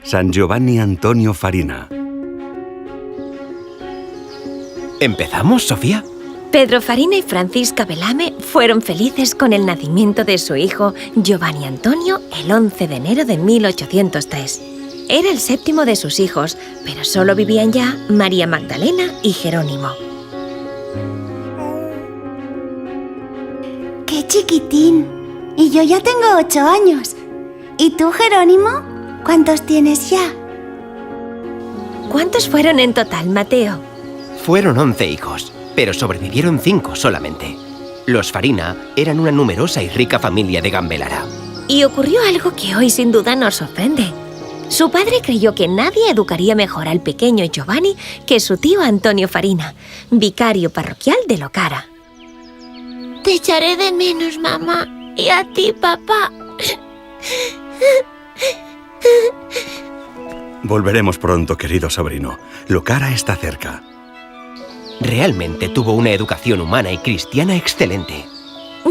San Giovanni Antonio Farina. ¿Empezamos, Sofía? Pedro Farina y Francisca Belame fueron felices con el nacimiento de su hijo Giovanni Antonio el 11 de enero de 1803. Era el séptimo de sus hijos, pero solo vivían ya María Magdalena y Jerónimo. ¡Qué chiquitín! Y yo ya tengo 8 años. ¿Y tú, Jerónimo? ¿Cuántos tienes ya? ¿Cuántos fueron en total, Mateo? Fueron 11 hijos, pero sobrevivieron 5 solamente. Los Farina eran una numerosa y rica familia de Gambelara. Y ocurrió algo que hoy sin duda nos sorprende. Su padre creyó que nadie educaría mejor al pequeño Giovanni que su tío Antonio Farina, vicario parroquial de Locara. Te echaré de menos, mamá. Y a ti, papá. Volveremos pronto, querido sobrino. Locara está cerca. Realmente tuvo una educación humana y cristiana excelente.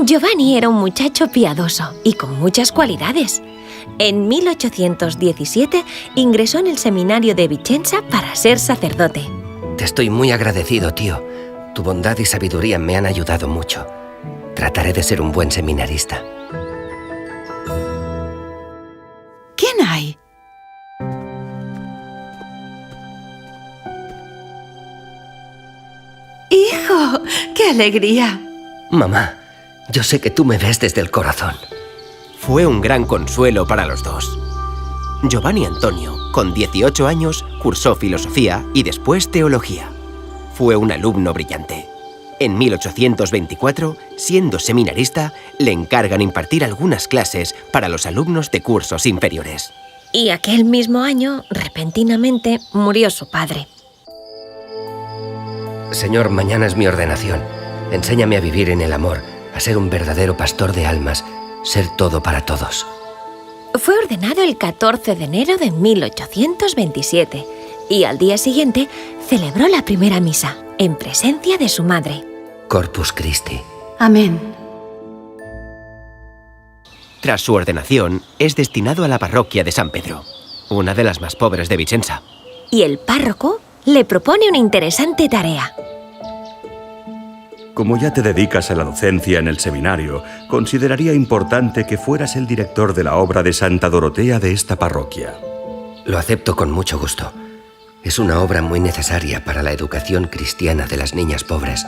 Giovanni era un muchacho piadoso y con muchas cualidades. En 1817 ingresó en el seminario de Vicenza para ser sacerdote. Te estoy muy agradecido, tío. Tu bondad y sabiduría me han ayudado mucho. Trataré de ser un buen seminarista. ¿Quién hay? ¡Hijo! ¡Qué alegría! Mamá, yo sé que tú me ves desde el corazón. Fue un gran consuelo para los dos. Giovanni Antonio, con 18 años, cursó filosofía y después teología. Fue un alumno brillante. En 1824, siendo seminarista, le encargan impartir algunas clases para los alumnos de cursos inferiores. Y aquel mismo año, repentinamente, murió su padre. Señor, mañana es mi ordenación. Enséñame a vivir en el amor, a ser un verdadero pastor de almas, ser todo para todos. Fue ordenado el 14 de enero de 1827 y al día siguiente celebró la primera misa en presencia de su madre. Corpus Christi. Amén. Tras su ordenación, es destinado a la parroquia de San Pedro, una de las más pobres de Vicenza. Y el párroco le propone una interesante tarea. Como ya te dedicas a la docencia en el seminario, consideraría importante que fueras el director de la obra de Santa Dorotea de esta parroquia. Lo acepto con mucho gusto. Es una obra muy necesaria para la educación cristiana de las niñas pobres.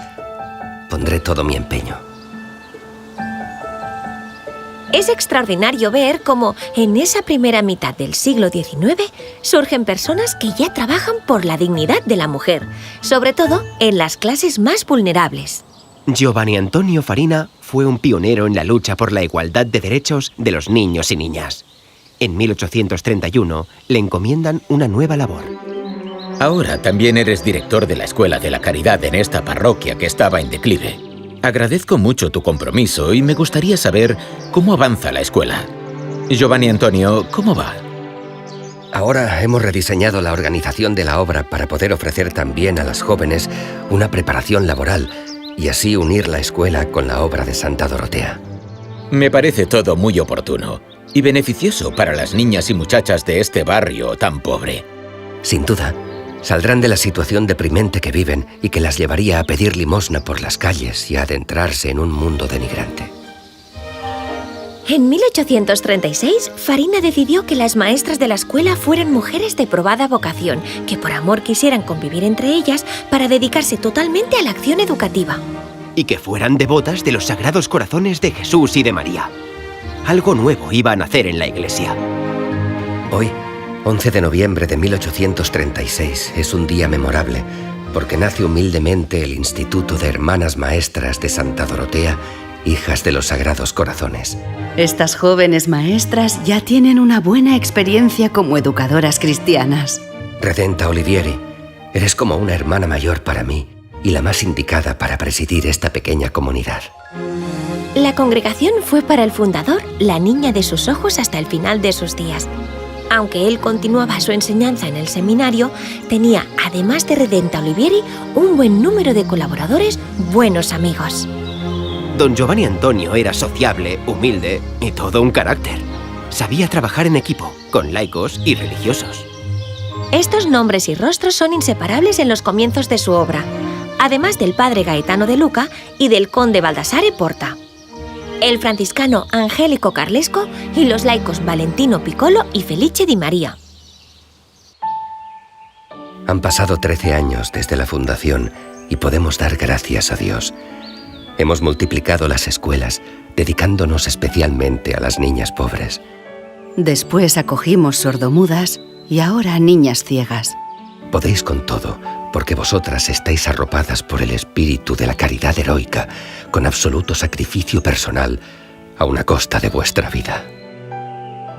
Pondré todo mi empeño. Es extraordinario ver cómo en esa primera mitad del siglo XIX surgen personas que ya trabajan por la dignidad de la mujer, sobre todo en las clases más vulnerables. Giovanni Antonio Farina fue un pionero en la lucha por la igualdad de derechos de los niños y niñas. En 1831 le encomiendan una nueva labor. Ahora también eres director de la Escuela de la Caridad en esta parroquia que estaba en declive. Agradezco mucho tu compromiso y me gustaría saber cómo avanza la escuela. Giovanni Antonio, ¿cómo va? Ahora hemos rediseñado la organización de la obra para poder ofrecer también a las jóvenes una preparación laboral y así unir la escuela con la obra de Santa Dorotea. Me parece todo muy oportuno y beneficioso para las niñas y muchachas de este barrio tan pobre. Sin duda, saldrán de la situación deprimente que viven y que las llevaría a pedir limosna por las calles y a adentrarse en un mundo denigrante. En 1836, Farina decidió que las maestras de la escuela fueran mujeres de probada vocación, que por amor quisieran convivir entre ellas para dedicarse totalmente a la acción educativa. Y que fueran devotas de los sagrados corazones de Jesús y de María. Algo nuevo iba a nacer en la iglesia. Hoy, 11 de noviembre de 1836, es un día memorable porque nace humildemente el Instituto de Hermanas Maestras de Santa Dorotea, hijas de los Sagrados Corazones. Estas jóvenes maestras ya tienen una buena experiencia como educadoras cristianas. Redenta Olivieri, eres como una hermana mayor para mí y la más indicada para presidir esta pequeña comunidad. La congregación fue para el fundador la niña de sus ojos hasta el final de sus días. Aunque él continuaba su enseñanza en el seminario, tenía, además de Redenta Olivieri, un buen número de colaboradores, buenos amigos. Don Giovanni Antonio era sociable, humilde y todo un carácter. Sabía trabajar en equipo, con laicos y religiosos. Estos nombres y rostros son inseparables en los comienzos de su obra, además del padre Gaetano de Luca y del conde Baldassare Porta, el franciscano Angelico Carlesco y los laicos Valentino Piccolo y Felice Di Maria. Han pasado 13 años desde la fundación y podemos dar gracias a Dios. Hemos multiplicado las escuelas, dedicándonos especialmente a las niñas pobres. Después acogimos sordomudas y ahora niñas ciegas. Podéis con todo, porque vosotras estáis arropadas por el espíritu de la caridad heroica, con absoluto sacrificio personal, a una costa de vuestra vida.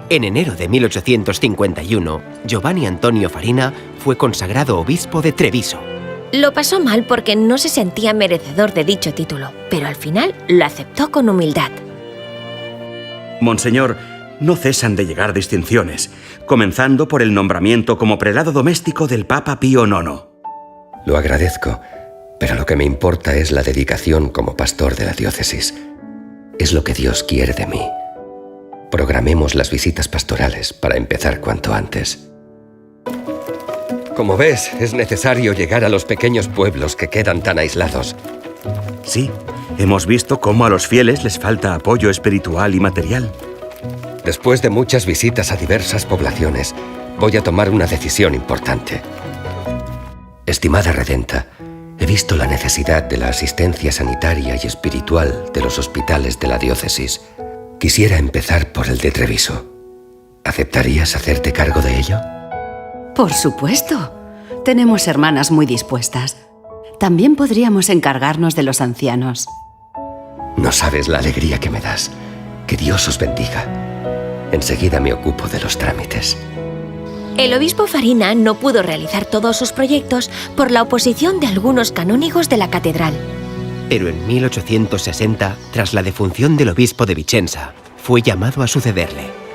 En enero de 1851, Giovanni Antonio Farina fue consagrado obispo de Treviso. Lo pasó mal porque no se sentía merecedor de dicho título, pero al final lo aceptó con humildad. Monseñor, no cesan de llegar distinciones, comenzando por el nombramiento como prelado doméstico del Papa Pío IX. Lo agradezco, pero lo que me importa es la dedicación como pastor de la diócesis. Es lo que Dios quiere de mí. Programemos las visitas pastorales para empezar cuanto antes. Como ves, es necesario llegar a los pequeños pueblos que quedan tan aislados. Sí, hemos visto cómo a los fieles les falta apoyo espiritual y material. Después de muchas visitas a diversas poblaciones, voy a tomar una decisión importante. Estimada Redenta, he visto la necesidad de la asistencia sanitaria y espiritual de los hospitales de la diócesis. Quisiera empezar por el de Treviso. ¿Aceptarías hacerte cargo de ello? Por supuesto. Tenemos hermanas muy dispuestas. También podríamos encargarnos de los ancianos. No sabes la alegría que me das. Que Dios os bendiga. Enseguida me ocupo de los trámites. El obispo Farina no pudo realizar todos sus proyectos por la oposición de algunos canónigos de la catedral. Pero en 1860, tras la defunción del obispo de Vicenza, fue llamado a sucederle.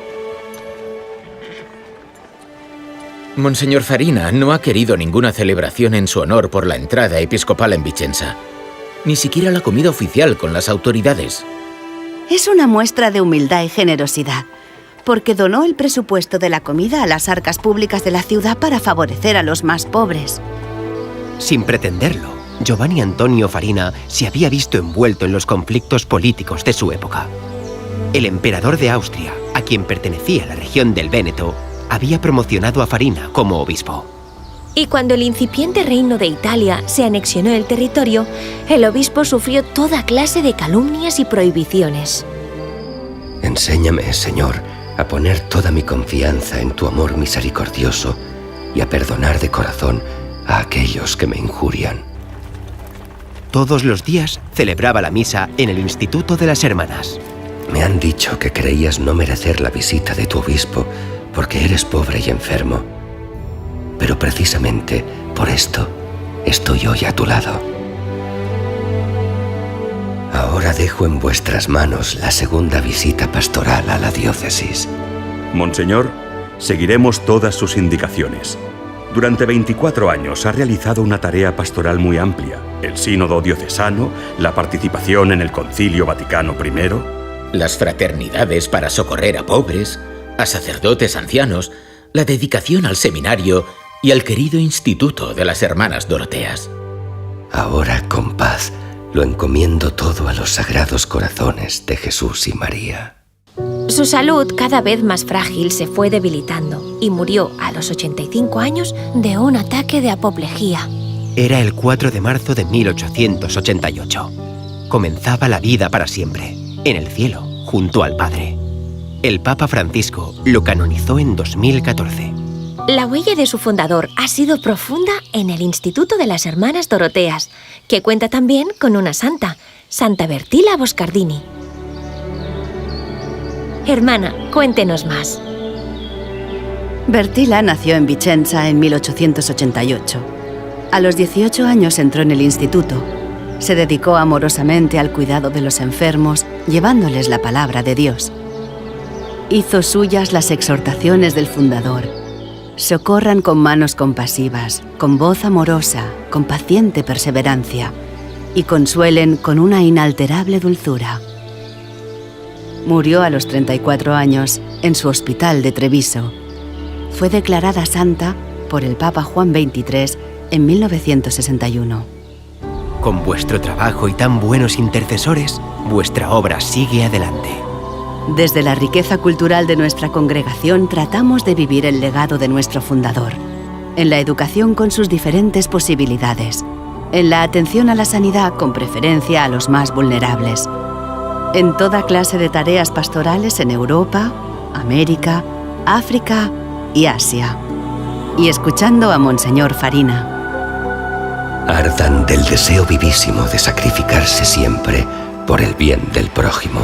Monseñor Farina no ha querido ninguna celebración en su honor por la entrada episcopal en Vicenza. Ni siquiera la comida oficial con las autoridades. Es una muestra de humildad y generosidad, porque donó el presupuesto de la comida a las arcas públicas de la ciudad para favorecer a los más pobres. Sin pretenderlo, Giovanni Antonio Farina se había visto envuelto en los conflictos políticos de su época. El emperador de Austria, a quien pertenecía la región del Véneto, había promocionado a Farina como obispo. Y cuando el incipiente reino de Italia se anexionó el territorio, el obispo sufrió toda clase de calumnias y prohibiciones. Enséñame, Señor, a poner toda mi confianza en tu amor misericordioso y a perdonar de corazón a aquellos que me injurian. Todos los días celebraba la misa en el Instituto de las Hermanas. Me han dicho que creías no merecer la visita de tu obispo porque eres pobre y enfermo. Pero precisamente por esto estoy hoy a tu lado. Ahora dejo en vuestras manos la segunda visita pastoral a la diócesis. Monseñor, seguiremos todas sus indicaciones. Durante 24 años ha realizado una tarea pastoral muy amplia. El sínodo diocesano, la participación en el Concilio Vaticano I, las fraternidades para socorrer a pobres, a sacerdotes ancianos, la dedicación al seminario y al querido Instituto de las Hermanas Doroteas. Ahora, con paz, lo encomiendo todo a los sagrados corazones de Jesús y María. Su salud, cada vez más frágil, se fue debilitando y murió a los 85 años de un ataque de apoplejía. Era el 4 de marzo de 1888. Comenzaba la vida para siempre, en el cielo, junto al Padre. El Papa Francisco lo canonizó en 2014. La huella de su fundador ha sido profunda en el Instituto de las Hermanas Doroteas, que cuenta también con una santa, Santa Bertila Boscardini. Hermana, cuéntenos más. Bertila nació en Vicenza en 1888. A los 18 años entró en el instituto. Se dedicó amorosamente al cuidado de los enfermos, llevándoles la palabra de Dios. Hizo suyas las exhortaciones del fundador. Socorran con manos compasivas, con voz amorosa, con paciente perseverancia, y consuelen con una inalterable dulzura. Murió a los 34 años en su hospital de Treviso. Fue declarada santa por el Papa Juan XXIII en 1961. Con vuestro trabajo y tan buenos intercesores, vuestra obra sigue adelante. Desde la riqueza cultural de nuestra congregación tratamos de vivir el legado de nuestro fundador, en la educación con sus diferentes posibilidades, en la atención a la sanidad con preferencia a los más vulnerables, en toda clase de tareas pastorales en Europa, América, África y Asia, y escuchando a Monseñor Farina. Ardan del deseo vivísimo de sacrificarse siempre por el bien del prójimo.